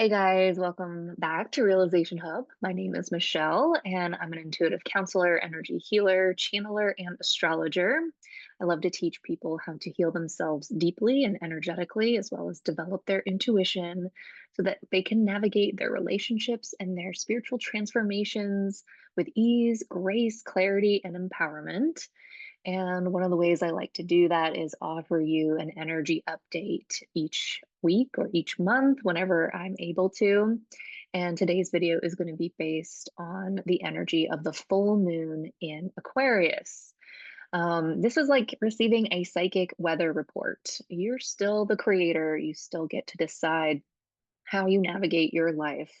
Hey guys, welcome back to Realization Hub. My name is Michelle, and I'm an intuitive counselor, energy healer, channeler, and astrologer. I love to teach people how to heal themselves deeply and energetically, as well as develop their intuition so that they can navigate their relationships and their spiritual transformations with ease, grace, clarity, and empowerment. And one of the ways I like to do that is offer you an energy update each week or each month whenever I'm able to. And today's video is going to be based on the energy of the full moon in Aquarius. This is like receiving a psychic weather report. You're still the creator, you still get to decide how you navigate your life.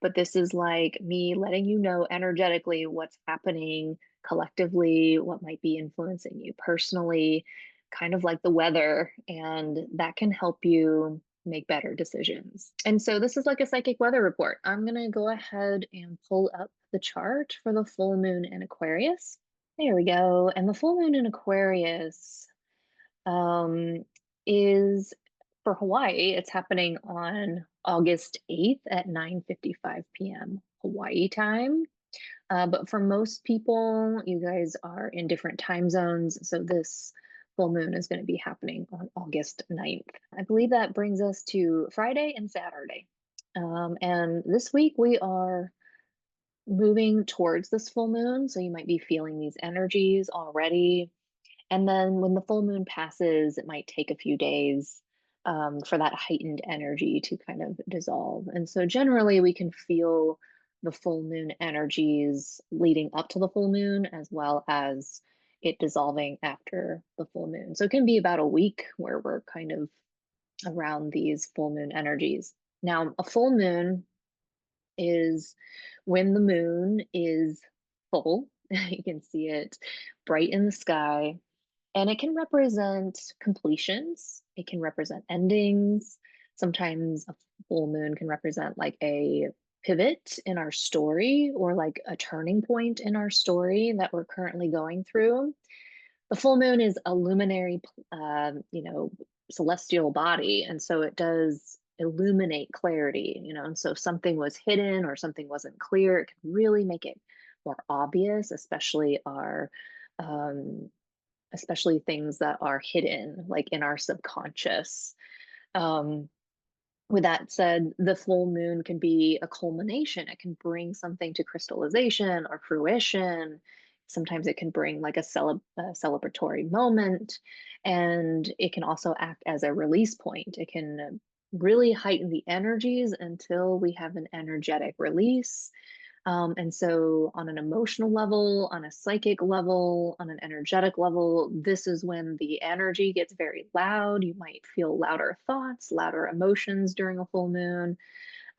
But this is like me letting you know energetically what's happening collectively, what might be influencing you personally, kind of like the weather, and that can help you make better decisions. And so this is like a psychic weather report. I'm going to go ahead and pull up the chart for the full moon in Aquarius. There we go. And the full moon in Aquarius um, is for Hawaii. It's happening on August 8th at 9:55 p.m. Hawaii time. But for most people, you guys are in different time zones. So this full moon is going to be happening on August 9th. I believe that brings us to Friday and Saturday. And this week we are moving towards this full moon. So you might be feeling these energies already, and then when the full moon passes, it might take a few days for that heightened energy to kind of dissolve. And so generally, we can feel the full moon energies leading up to the full moon as well as it dissolving after the full moon. So it can be about a week where we're kind of around these full moon energies. Now, a full moon is when the moon is full. You can see it bright in the sky, and it can represent completions, it can represent endings. Sometimes a full moon can represent like a pivot in our story or like a turning point in our story that we're currently going through. The full moon is a luminary, celestial body. And so it does illuminate clarity, and so if something was hidden or something wasn't clear, it can really make it more obvious, um, especially things that are hidden, like in our subconscious. Um, with that said, the full moon can be a culmination. It can bring something to crystallization or fruition. Sometimes it can bring like a celebratory moment, and it can also act as a release point. It can really heighten the energies until we have an energetic release. And so, on an emotional level, on a psychic level, on an energetic level, this is when the energy gets very loud. You might feel louder thoughts, louder emotions during a full moon.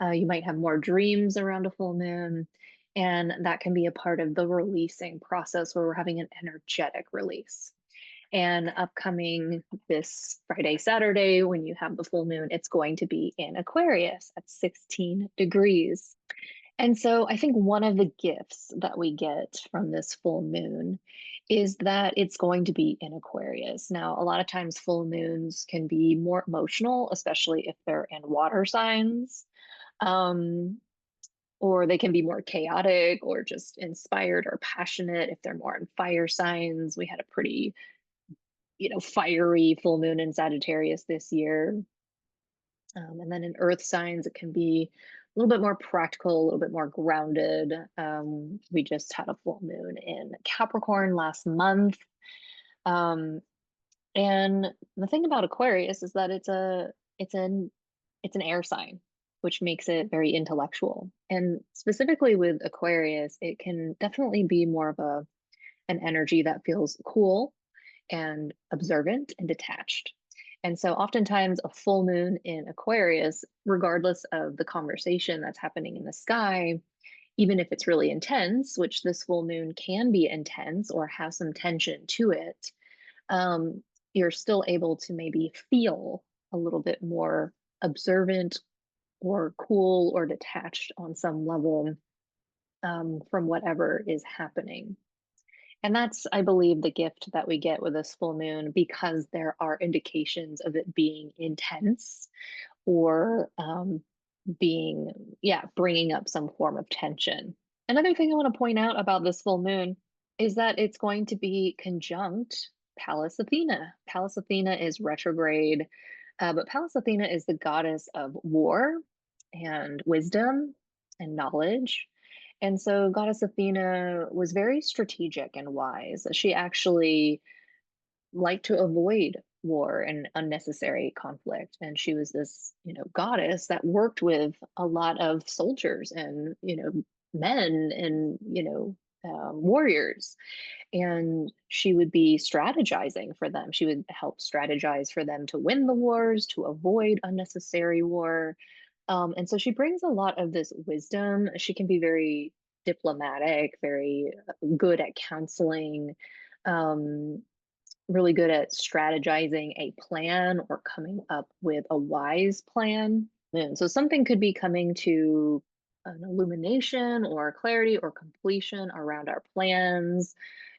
You might have more dreams around a full moon. And that can be a part of the releasing process where we're having an energetic release. And upcoming this Friday, Saturday, when you have the full moon, it's going to be in Aquarius at 16 degrees. And so I think one of the gifts that we get from this full moon is that it's going to be in Aquarius. Now, a lot of times full moons can be more emotional, especially if they're in water signs, um, or they can be more chaotic or just inspired or passionate if they're more in fire signs. We had a pretty, fiery full moon in Sagittarius this year. And then in earth signs, it can be a little bit more practical, a little bit more grounded. We just had a full moon in Capricorn last month. Um, and the thing about Aquarius is that it's an air sign, which makes it very intellectual. And specifically with Aquarius, it can definitely be more of an energy that feels cool and observant and detached. And so, oftentimes, a full moon in Aquarius, regardless of the conversation that's happening in the sky, even if it's really intense, which this full moon can be intense or have some tension to it, um, you're still able to maybe feel a little bit more observant or cool or detached on some level from whatever is happening. And that's, I believe, the gift that we get with this full moon because there are indications of it being intense or being, yeah, bringing up some form of tension. Another thing I want to point out about this full moon is that it's going to be conjunct Pallas Athena. Pallas Athena is retrograde, but Pallas Athena is the goddess of war and wisdom and knowledge. And so Goddess Athena was very strategic and wise. She actually like to avoid war and unnecessary conflict. And she was this, goddess that worked with a lot of soldiers and, men and, warriors. And she would be strategizing for them. She would help strategize for them to win the wars, to avoid unnecessary war. And so she brings a lot of this wisdom. She can be very diplomatic, very good at counseling. Um, really good at strategizing a plan or coming up with a wise plan. And so something could be coming to an illumination or clarity or completion around our plans.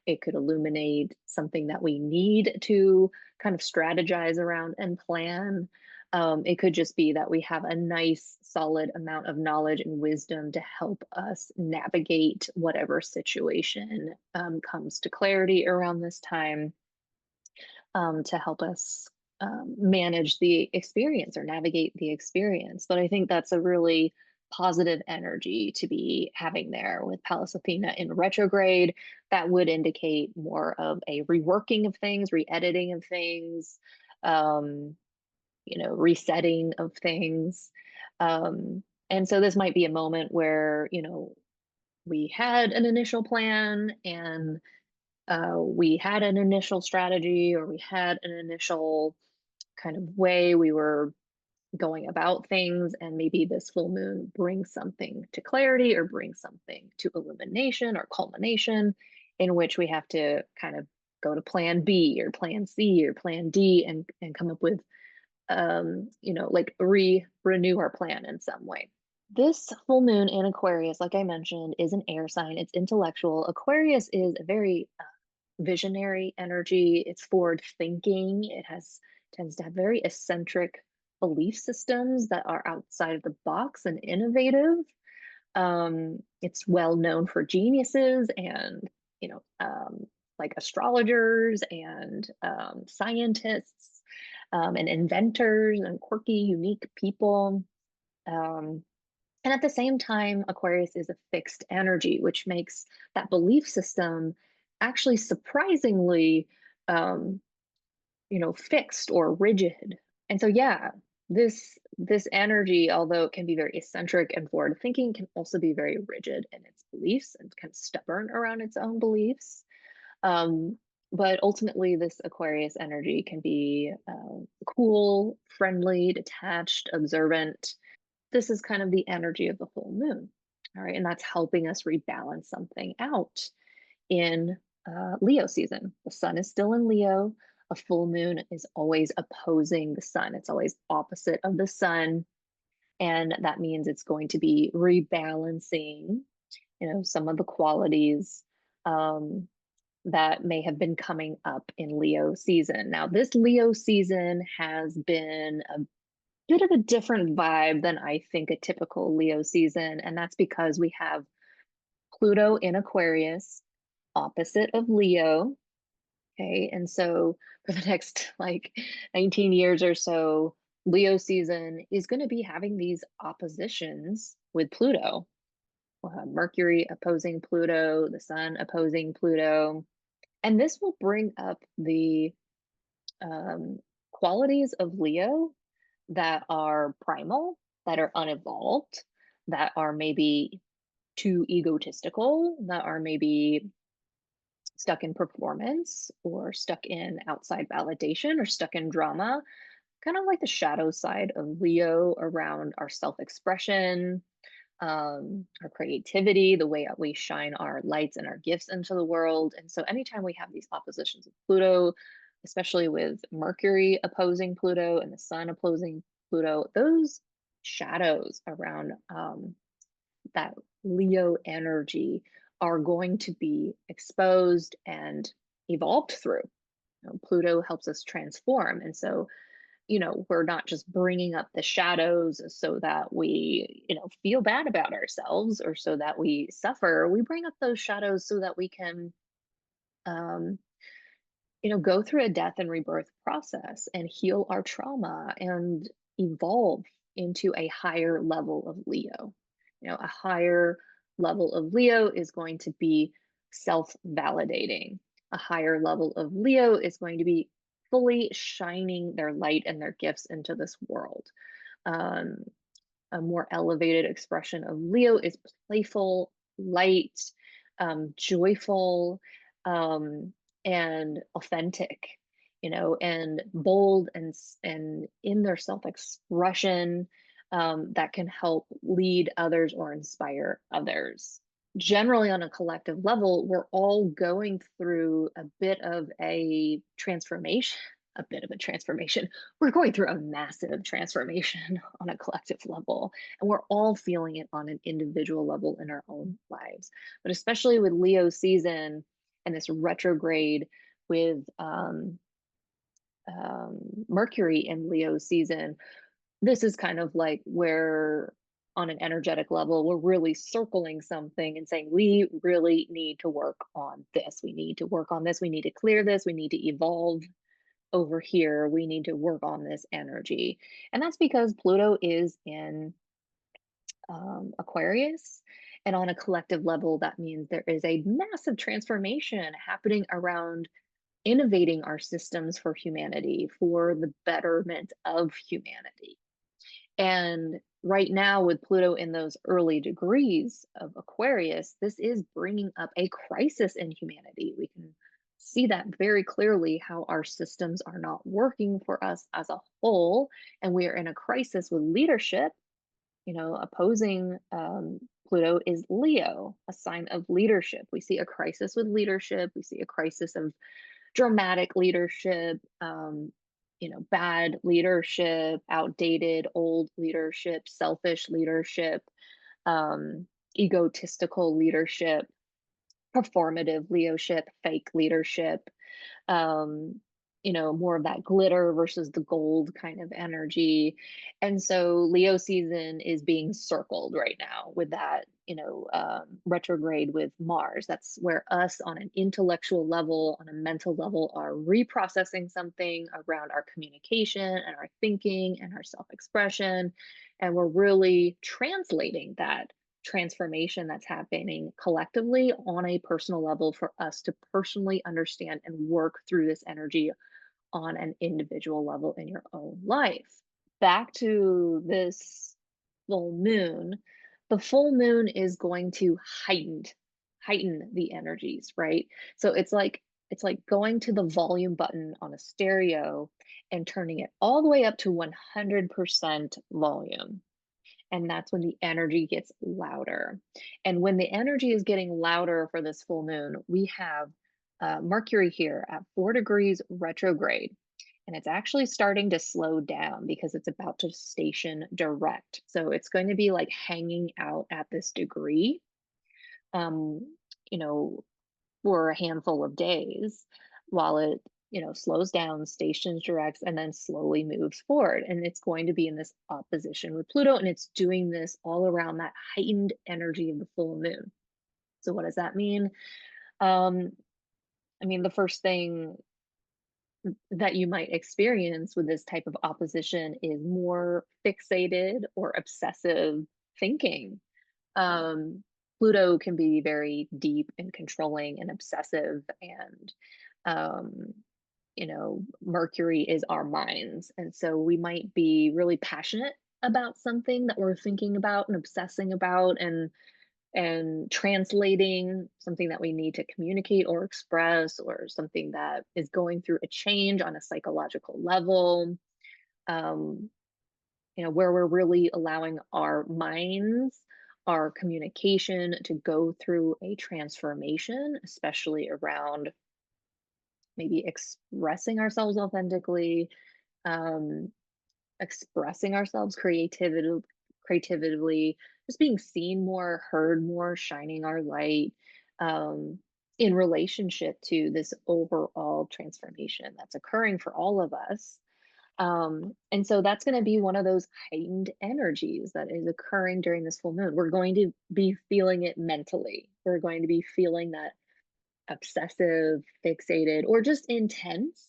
It could illuminate something that we need to kind of strategize around and plan. It could just be that we have a nice, solid amount of knowledge and wisdom to help us navigate whatever situation comes to clarity around this time, to help us manage the experience or navigate the experience. But I think that's a really positive energy to be having there with Pallas Athena in retrograde. That would indicate more of a reworking of things, re-editing of things, um, resetting of things. And so this might be a moment where, we had an initial plan and we had an initial strategy or we had an initial kind of way we were going about things, and maybe this full moon brings something to clarity or brings something to illumination or culmination, in which we have to kind of go to plan B or plan C or plan D and come up with like renew our plan in some way. This full moon in Aquarius, like I mentioned, is an air sign. It's intellectual. Aquarius is a very visionary energy. It's forward thinking. It has tends to have very eccentric belief systems that are outside of the box and innovative. It's well known for geniuses and, you know, um, like astrologers and scientists, and inventors and quirky, unique people. Um, and at the same time, Aquarius is a fixed energy, which makes that belief system actually surprisingly, um, fixed or rigid. And so, yeah, this energy, although it can be very eccentric and forward thinking, can also be very rigid in its beliefs and kind of stubborn around its own beliefs. Um, but ultimately, this Aquarius energy can be cool, friendly, detached, observant. This is kind of the energy of the full moon. All right. And that's helping us rebalance something out in Leo season. The sun is still in Leo. A full moon is always opposing the sun, it's always opposite of the sun. And that means it's going to be rebalancing, some of the qualities um, that may have been coming up in Leo season. Now, this Leo season has been a bit of a different vibe than I think a typical Leo season. And that's because we have Pluto in Aquarius, opposite of Leo. Okay. And so for the next like 19 years or so, Leo season is going to be having these oppositions with Pluto. We'll have Mercury opposing Pluto, the sun opposing Pluto. And this will bring up the um, qualities of Leo that are primal, that are unevolved, that are maybe too egotistical, that are maybe stuck in performance or stuck in outside validation or stuck in drama, kind of like the shadow side of Leo around our self expression, our creativity, the way we shine our lights and our gifts into the world. And so, anytime we have these oppositions of Pluto, especially with Mercury opposing Pluto and the sun opposing Pluto, those shadows around that Leo energy are going to be exposed and evolved through. Pluto helps us transform. And so we're not just bringing up the shadows so that we, feel bad about ourselves or so that we suffer. We bring up those shadows so that we can, um, go through a death and rebirth process and heal our trauma and evolve into a higher level of Leo. A higher level of Leo is going to be self validating. A higher level of Leo is going to be fully shining their light and their gifts into this world. Um, a more elevated expression of Leo is playful, light, joyful, um, and authentic, and bold and in their self-expression, that can help lead others or inspire others. Generally, on a collective level, we're all going through a bit of a transformation. We're going through a massive transformation on a collective level, and we're all feeling it on an individual level in our own lives. But especially with Leo season and this retrograde with Mercury in Leo season, this is kind of like where, on an energetic level, we're really circling something and saying, we really need to work on this. We need to work on this. We need to clear this. We need to evolve over here. We need to work on this energy. And that's because Pluto is in Aquarius. And on a collective level, that means there is a massive transformation happening around innovating our systems for humanity, for the betterment of humanity. And right now, with Pluto in those early degrees of Aquarius, this is bringing up a crisis in humanity. We can see that very clearly how our systems are not working for us as a whole. And we are in a crisis with leadership. Opposing Pluto is Leo, a sign of leadership. We see a crisis with leadership. We see a crisis of dramatic leadership, bad leadership, outdated, old leadership, selfish leadership, egotistical leadership, performative leadership, fake leadership, um, more of that glitter versus the gold kind of energy. And so Leo season is being circled right now with that, retrograde with Mars. That's where us on an intellectual level, on a mental level, are reprocessing something around our communication and our thinking and our self expression. And we're really translating that transformation that's happening collectively on a personal level for us to personally understand and work through this energy on an individual level in your own life. Back to this full moon, the full moon is going to heighten the energies, right? So it's like going to the volume button on a stereo and turning it all the way up to 100% volume, and that's when the energy gets louder. And when the energy is getting louder for this full moon, we have Mercury here at 4 degrees retrograde. And it's actually starting to slow down because it's about to station direct. So it's going to be like hanging out at this degree, um, you know, for a handful of days while it, slows down, stations directs, and then slowly moves forward. And it's going to be in this opposition with Pluto, and it's doing this all around that heightened energy of the full moon. So what does that mean? Um, I mean, the first thing that you might experience with this type of opposition is more fixated or obsessive thinking. um, Pluto can be very deep and controlling and obsessive, and um, Mercury is our minds, and so we might be really passionate about something that we're thinking about and obsessing about, and translating something that we need to communicate or express, or something that is going through a change on a psychological level. Um, where we're really allowing our minds, our communication to go through a transformation, especially around maybe expressing ourselves authentically, um, expressing ourselves creatively, just being seen more, heard more, shining our light, um, in relationship to this overall transformation that's occurring for all of us. And so that's going to be one of those heightened energies that is occurring during this full moon. We're going to be feeling it mentally. We're going to be feeling that obsessive, fixated, or just intense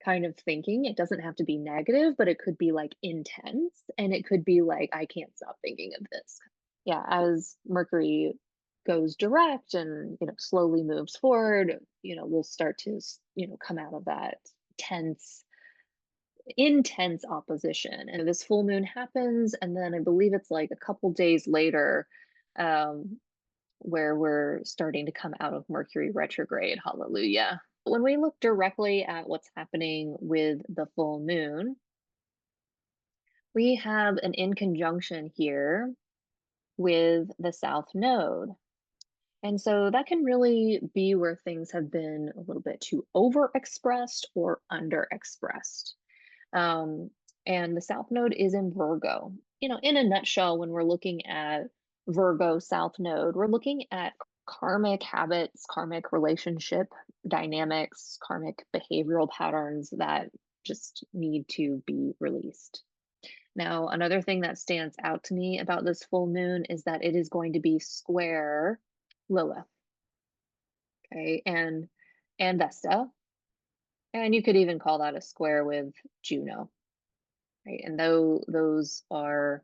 kind of thinking. It doesn't have to be negative, but it could be like intense. And it could be like, I can't stop thinking of this. Yeah, as Mercury goes direct and, slowly moves forward, we'll start to, come out of that tense, intense opposition. And this full moon happens, and then I believe it's like a couple days later, um, where we're starting to come out of Mercury retrograde. Hallelujah. When we look directly at what's happening with the full moon, we have an in conjunction here with the South Node. And so that can really be where things have been a little bit too overexpressed or underexpressed. Um, and the South Node is in Virgo. In a nutshell, when we're looking at Virgo South Node, we're looking at karmic habits, karmic relationship dynamics, karmic behavioral patterns that just need to be released. Now, another thing that stands out to me about this full moon is that it is going to be square Lilith, okay, and Vesta, and you could even call that a square with Juno, right? And though those are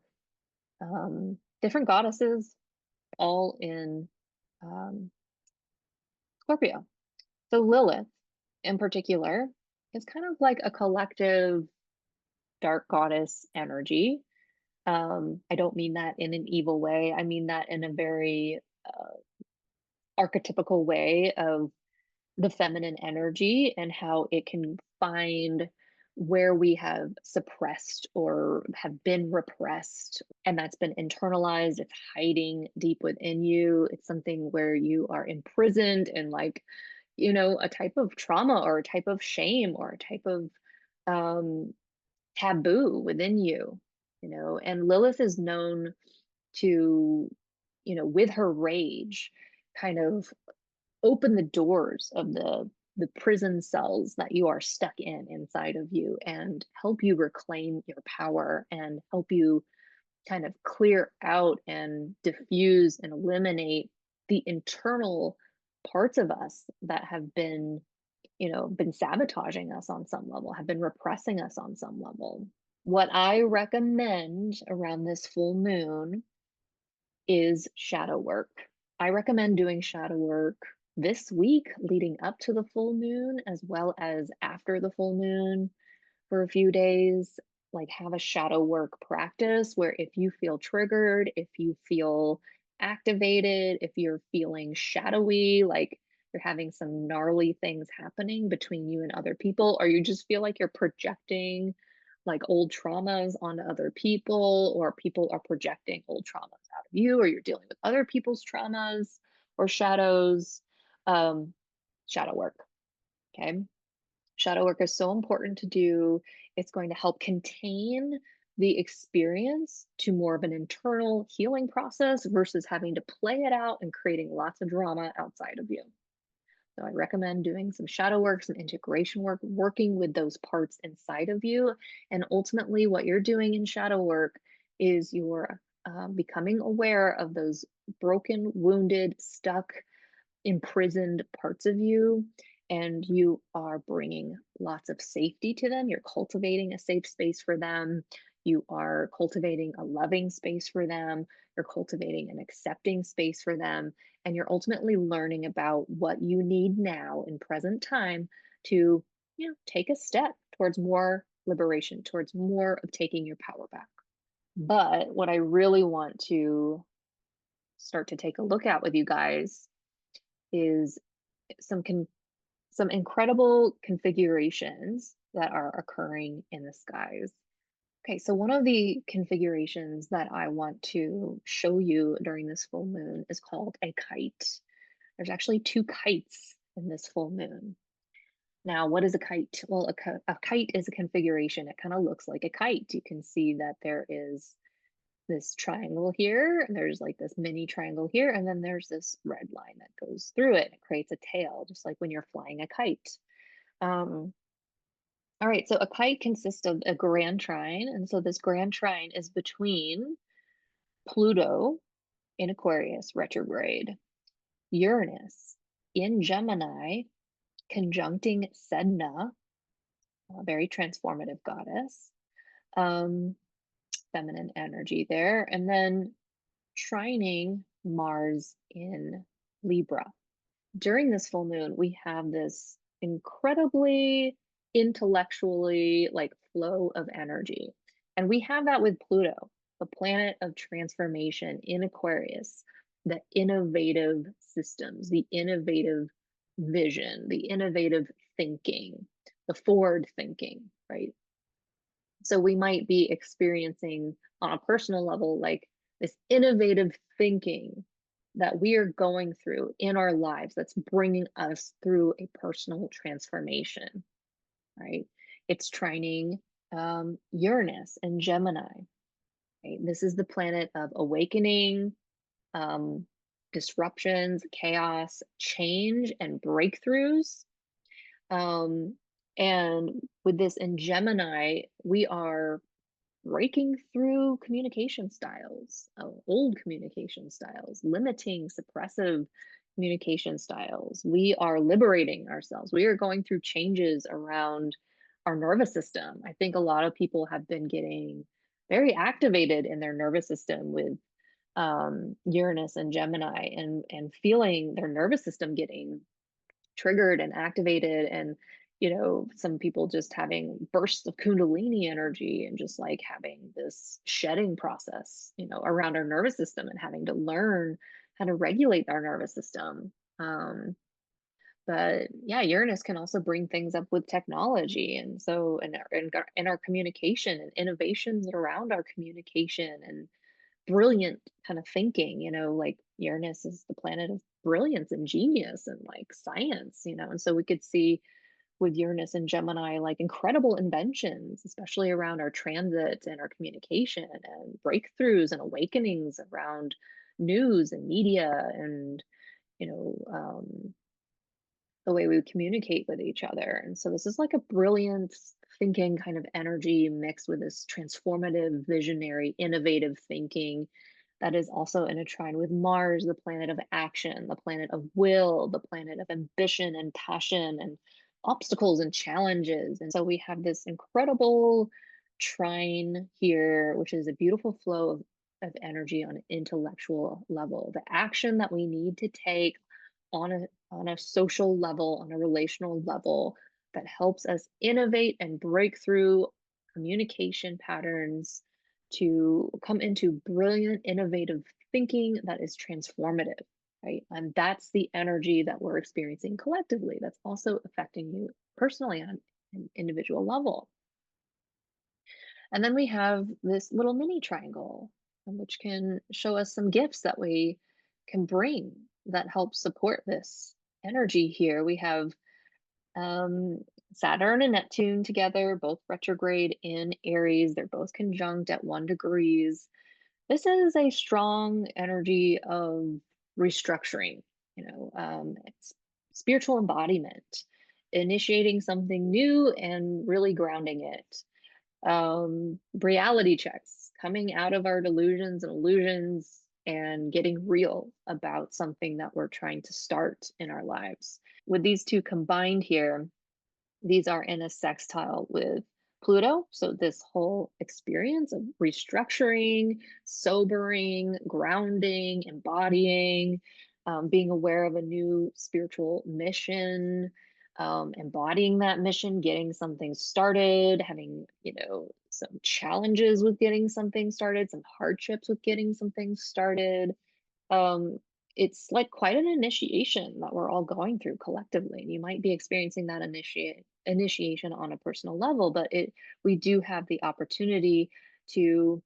different goddesses, all in um, Scorpio. So Lilith, in particular, is kind of like a collective dark goddess energy. I don't mean that in an evil way. I mean that in a very archetypical way of the feminine energy and how it can find where we have suppressed or have been repressed, and that's been internalized. It's hiding deep within you. It's something where you are imprisoned in, like, a type of trauma or a type of shame or a type of um, taboo within you. And Lilith is known to, with her rage, kind of open the doors of the prison cells that you are stuck in inside of you and help you reclaim your power and help you kind of clear out and diffuse and eliminate the internal parts of us that have been sabotaging us on some level, have been repressing us on some level. What I recommend around this full moon is shadow work. I recommend doing shadow work this week leading up to the full moon, as well as after the full moon for a few days. Like, have a shadow work practice where if you feel triggered, if you feel activated, if you're feeling shadowy, like you're having some gnarly things happening between you and other people, or you just feel like you're projecting like old traumas onto other people, or people are projecting old traumas out of you, or you're dealing with other people's traumas or shadows, um, shadow work. Okay. Shadow work is so important to do. It's going to help contain the experience to more of an internal healing process versus having to play it out and creating lots of drama outside of you. So I recommend doing some shadow work, some integration work, working with those parts inside of you. And ultimately, what you're doing in shadow work is you're becoming aware of those broken, wounded, stuck, imprisoned parts of you, and you are bringing lots of safety to them. You're cultivating a safe space for them. You are cultivating a loving space for them. You're cultivating an accepting space for them. And you're ultimately learning about what you need now in present time to, take a step towards more liberation, towards more of taking your power back. But what I really want to start to take a look at with you guys is some some incredible configurations that are occurring in the skies. Okay, so one of the configurations that I want to show you during this full moon is called a kite. There's actually two kites in this full moon. Now, what is a kite? Well, a kite is a configuration. It kind of looks like a kite. You can see that there is this triangle here, and there's like this mini triangle here, and then there's this red line that goes through it. It creates a tail, just like when you're flying a kite. Um, All right, so a kite consists of a grand trine, and so this grand trine is between Pluto in Aquarius retrograde, Uranus in Gemini conjuncting Sedna, a very transformative goddess, um, feminine energy there, and then trining Mars in Libra. During this full moon, we have this incredibly intellectually like flow of energy. And we have that with Pluto, the planet of transformation in Aquarius, the innovative systems, the innovative vision, the innovative thinking, the forward thinking, right? So we might be experiencing on a personal level, like this innovative thinking that we are going through in our lives that's bringing us through a personal transformation, right? It's trining Uranus and Gemini, right? This is the planet of awakening, um, disruptions, chaos, change, and breakthroughs. Um, and with this in Gemini, we are breaking through communication styles, old communication styles, limiting, suppressive communication styles. We are liberating ourselves. We are going through changes around our nervous system. I think a lot of people have been getting very activated in their nervous system with Uranus and Gemini, and feeling their nervous system getting triggered and activated, and some people just having bursts of kundalini energy and just like having this shedding process around our nervous system and having to learn how to regulate our nervous system. But yeah, Uranus can also bring things up with technology, and so in our communication and innovations around our communication and brilliant kind of thinking, like Uranus is the planet of brilliance and genius and like science, and so we could see with Uranus and Gemini like incredible inventions, especially around our transit and our communication and breakthroughs and awakenings around news and media and you know um, the way we communicate with each other. And so this is like a brilliant thinking kind of energy mixed with this transformative, visionary, innovative thinking that is also in a trine with Mars, the planet of action, the planet of will, the planet of ambition and passion and obstacles and challenges. And so we have this incredible trine here, which is a beautiful flow of energy on an intellectual level. The action that we need to take on a social level, on a relational level, that helps us innovate and break through communication patterns to come into brilliant, innovative thinking that is transformative, right? And that's the energy that we're experiencing collectively. That's also affecting you personally on an individual level. And then we have this little mini triangle, which can show us some gifts that we can bring that help support this energy here. We have um, Saturn and Neptune together, both retrograde in Aries. They're both conjunct at 1 degrees. This is a strong energy of restructuring, it's spiritual embodiment, initiating something new and really grounding it. Reality checks, coming out of our delusions and illusions and getting real about something that we're trying to start in our lives. With these two combined here, these are in a sextile with Pluto. So, this whole experience of restructuring, sobering, grounding, embodying, being aware of a new spiritual mission, embodying that mission, getting something started, having, some challenges with getting something started, some hardships with getting something started. um, it's like quite an initiation that we're all going through collectively. And you might be experiencing that initiation on a personal level, but we do have the opportunity to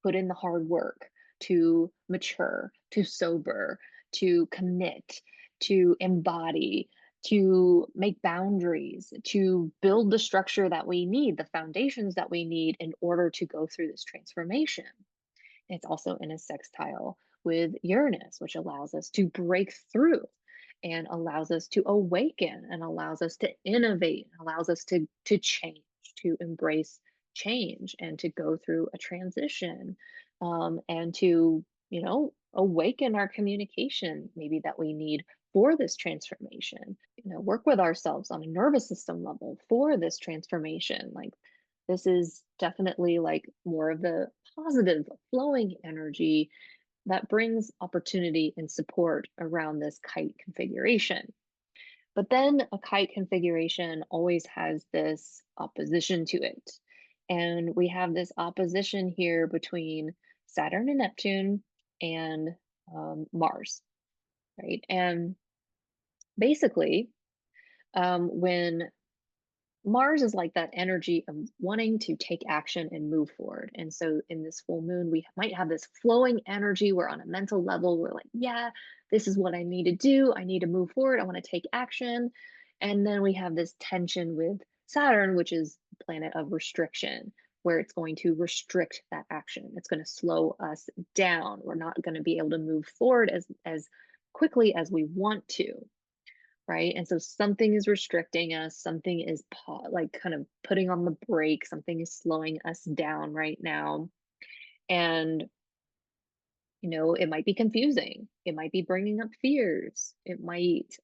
put in the hard work, to mature, to sober, to commit, to embody, to make boundaries, to build the structure that we need, the foundations that we need in order to go through this transformation. It's also in a sextile with Uranus, which allows us to break through and allows us to awaken and allows us to innovate, allows us to change. courage to embrace change and to go through a transition, and to, awaken our communication maybe that we need for this transformation, work with ourselves on a nervous system level for this transformation. Like, this is definitely like more of the positive flowing energy that brings opportunity and support around this kite configuration. But then a kite configuration always has this opposition to it. And we have this opposition here between Saturn and Neptune and Mars, right? And basically, when Mars is like that energy of wanting to take action and move forward. And so in this full moon, we might have this flowing energy where on a mental level, we're like, yeah, this is what I need to do. I need to move forward. I want to take action. And then we have this tension with Saturn, which is the planet of restriction, where it's going to restrict that action. It's going to slow us down. We're not going to be able to move forward as quickly as we want to, right? And so something is restricting us, something is like kind of putting on the brake, something is slowing us down right now. And, it might be confusing. It might be bringing up fears. It might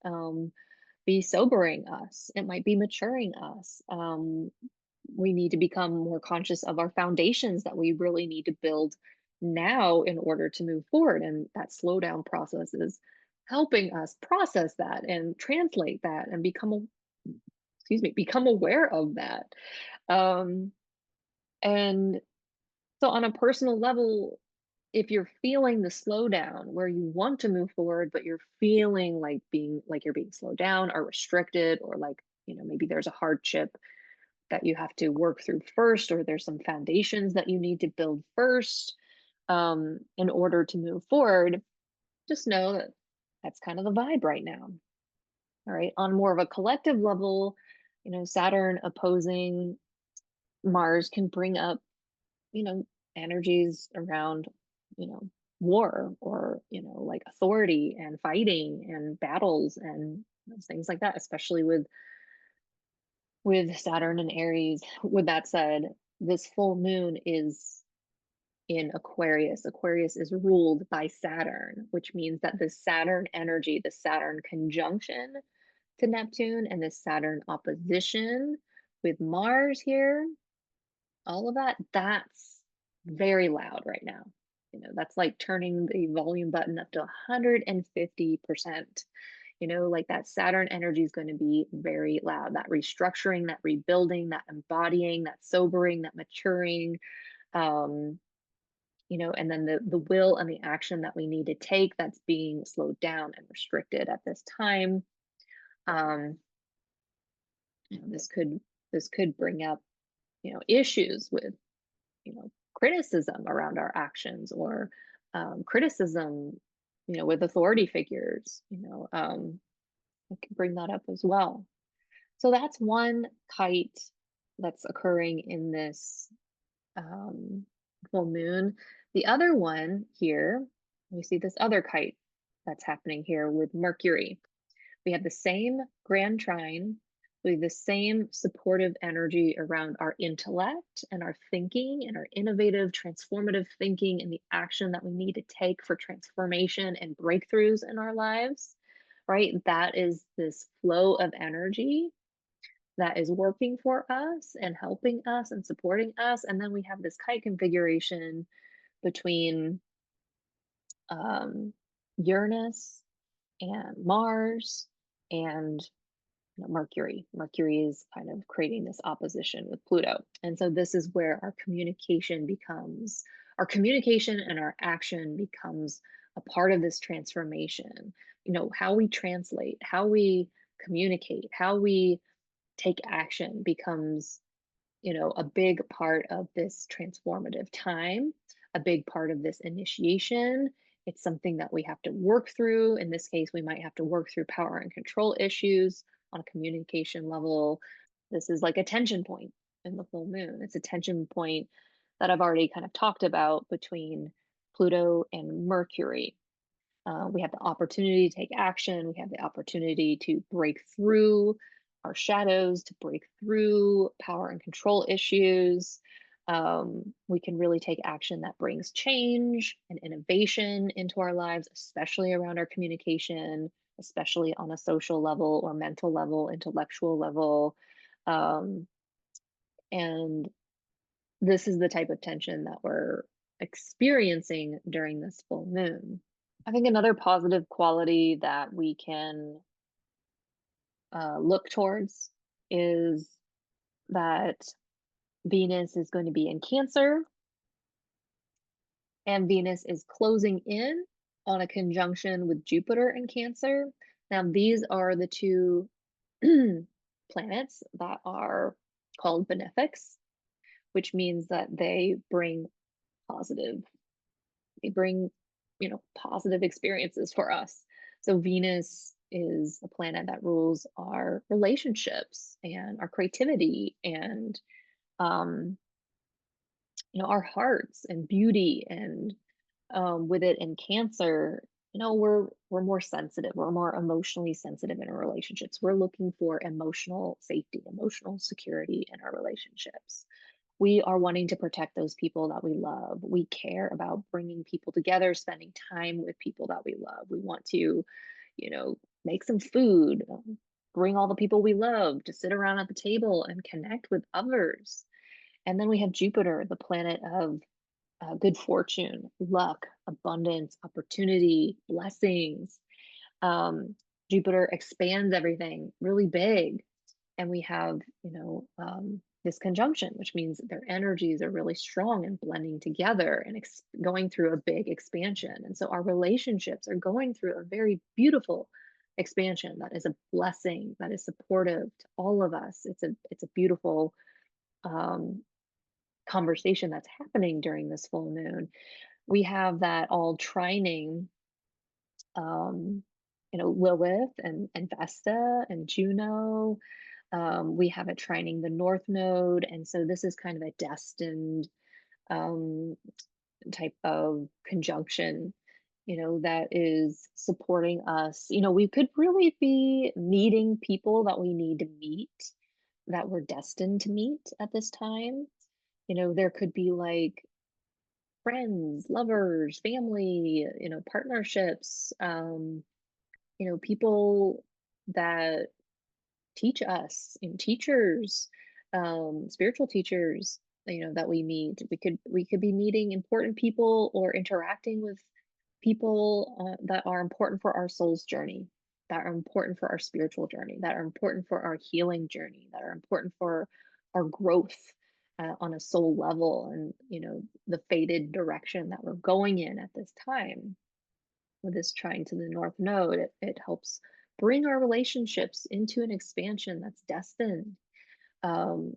be sobering us. It might be maturing us. We need to become more conscious of our foundations that we really need to build now in order to move forward. And that slowdown process is helping us process that and translate that and become aware of that. Um, and so on a personal level, if you're feeling the slowdown where you want to move forward, but you're feeling like you're being slowed down or restricted, or like, maybe there's a hardship that you have to work through first, or there's some foundations that you need to build first, in order to move forward, just know that that's kind of the vibe right now. All right. On more of a collective level, Saturn opposing Mars can bring up, you know, energies around, you know, war, or, like authority and fighting and battles and things like that, especially with Saturn and Aries. With that said, this full moon is in Aquarius. Aquarius is ruled by Saturn, which means that the Saturn energy, the Saturn conjunction to Neptune, and the Saturn opposition with Mars here, all of that's very loud right now. That's like turning the volume button up to 150%. Like that Saturn energy is going to be very loud. That restructuring, that rebuilding, that embodying, that sobering, that maturing, um, and then the will and the action that we need to take, that's being slowed down and restricted at this time. Um, this could bring up, issues with, criticism around our actions, or criticism, with authority figures. I can bring that up as well. So that's one kite that's occurring in this um, full moon. The other one here, we see this other kite that's happening here with Mercury. We have the same grand trine, we have the same supportive energy around our intellect and our thinking and our innovative, transformative thinking and the action that we need to take for transformation and breakthroughs in our lives, right? That is this flow of energy that is working for us and helping us and supporting us. And then we have this kite configuration between Uranus and Mars and Mercury. Mercury is kind of creating this opposition with Pluto. And so this is where our communication and our action becomes a part of this transformation. How we translate, how we communicate, how we take action becomes, a big part of this transformative time, a big part of this initiation. It's something that we have to work through. In this case, we might have to work through power and control issues on a communication level. This is like a tension point in the full moon. It's a tension point that I've already kind of talked about between Pluto and Mercury. We have the opportunity to take action. We have the opportunity to break through our shadows, to break through power and control issues. We can really take action that brings change and innovation into our lives, especially around our communication, especially on a social level or mental level, intellectual level. Um, and this is the type of tension that we're experiencing during this full moon. I think another positive quality that we can look towards is that Venus is going to be in Cancer, and Venus is closing in on a conjunction with Jupiter in Cancer. Now, these are the two planets that are called benefics, which means that positive they bring, positive experiences for us. So Venus is a planet that rules our relationships and our creativity and um, our hearts and beauty. And with it in Cancer, we're more sensitive. We're more emotionally sensitive in our relationships. We're looking for emotional safety, emotional security in our relationships. We are wanting to protect those people that we love. We care about bringing people together, spending time with people that we love. We want to, make some food, bring all the people we love to sit around at the table and connect with others. And then we have Jupiter, the planet of good fortune, luck, abundance, opportunity, blessings. Um, Jupiter expands everything really big. And we have, this conjunction, which means their energies are really strong and blending together and going through a big expansion. And so our relationships are going through a very beautiful expansion that is a blessing, that is supportive to all of us. It's a beautiful um, conversation that's happening during this full moon. We have that all trining, um, Lilith and Vesta and Juno. We have it trining the North Node, and so this is kind of a destined um, type of conjunction, that is supporting us. We could really be meeting people that we need to meet, that we're destined to meet at this time. There could be like friends, lovers, family, partnerships, people that teach us, teachers, spiritual teachers, that we meet. We could be meeting important people or interacting with people that are important for our soul's journey, that are important for our spiritual journey, that are important for our healing journey, that are important for our growth on a soul level, and the fated direction that we're going in at this time. With this trine to the North Node, it helps bring our relationships into an expansion that's destined. Um,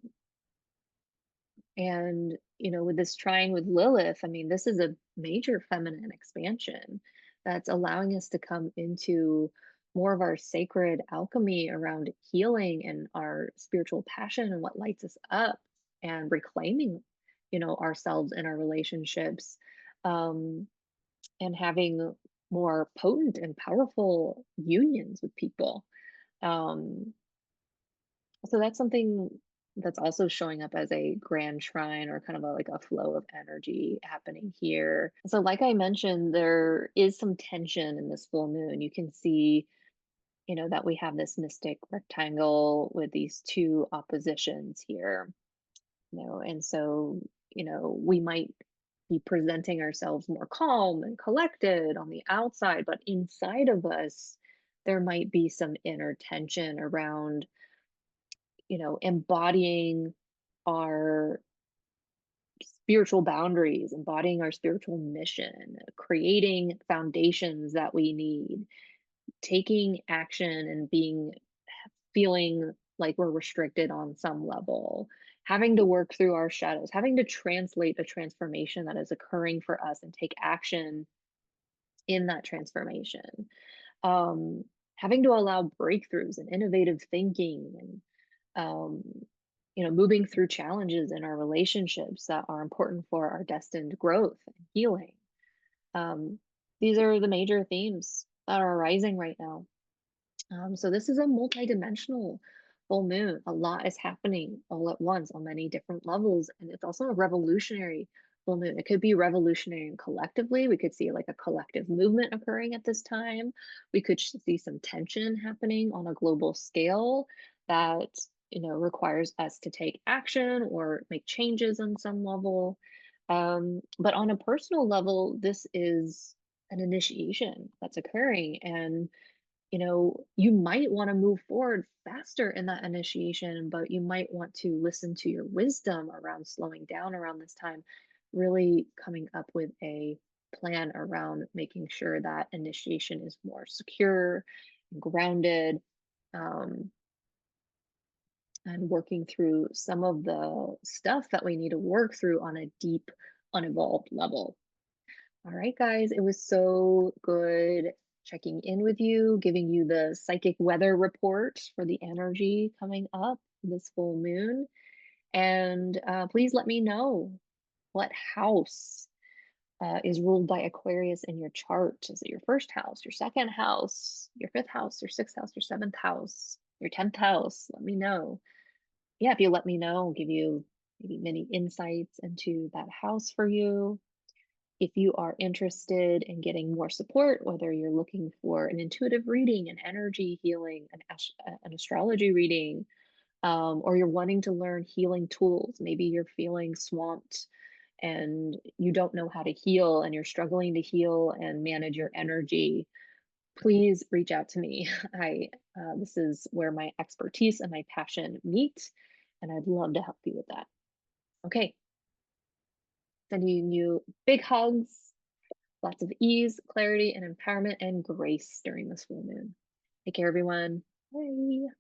and, with this trine with Lilith, I mean, this is a major feminine expansion that's allowing us to come into more of our sacred alchemy around healing and our spiritual passion and what lights us up, and reclaiming, ourselves and our relationships. Um, and having more potent and powerful unions with people. Um, so that's something that's also showing up as a grand trine, or kind of like a flow of energy happening here. So, like I mentioned, there is some tension in this full moon. You can see, that we have this mystic rectangle with these two oppositions here. And so, we might be presenting ourselves more calm and collected on the outside, but inside of us, there might be some inner tension around, embodying our spiritual boundaries, embodying our spiritual mission, creating foundations that we need, taking action and feeling like we're restricted on some level, having to work through our shadows, having to translate a transformation that is occurring for us and take action in that transformation. Um, Having to allow breakthroughs and innovative thinking, and moving through challenges in our relationships that are important for our destined growth and healing. Um, these are the major themes that are arising right now. So this is a multidimensional full moon. A lot is happening all at once on many different levels. And it's also a revolutionary full moon. It could be revolutionary and collectively. We could see like a collective movement occurring at this time. We could see some tension happening on a global scale that, requires us to take action or make changes on some level. But on a personal level, this is an initiation that's occurring. And you might want to move forward faster in that initiation, but you might want to listen to your wisdom around slowing down around this time, really coming up with a plan around making sure that initiation is more secure and grounded, um, and working through some of the stuff that we need to work through on a deep, unevolved level. All right, guys, it was so good checking in with you, giving you the psychic weather report for the energy coming up this full moon. And please let me know what house is ruled by Aquarius in your chart. Is it your first house, your second house, your fifth house, your sixth house, your seventh house, your 10th house? Let me know. Yeah, if you let me know, I'll give you maybe many insights into that house for you. If you are interested in getting more support, whether you're looking for an intuitive reading, an energy healing, an astrology reading, or you're wanting to learn healing tools, maybe you're feeling swamped and you don't know how to heal and you're struggling to heal and manage your energy, please reach out to me. This is where my expertise and my passion meet, and I'd love to help you with that. Okay, sending you big hugs. Lots of ease, clarity, and empowerment and grace during this full moon. Take care, everyone. Bye.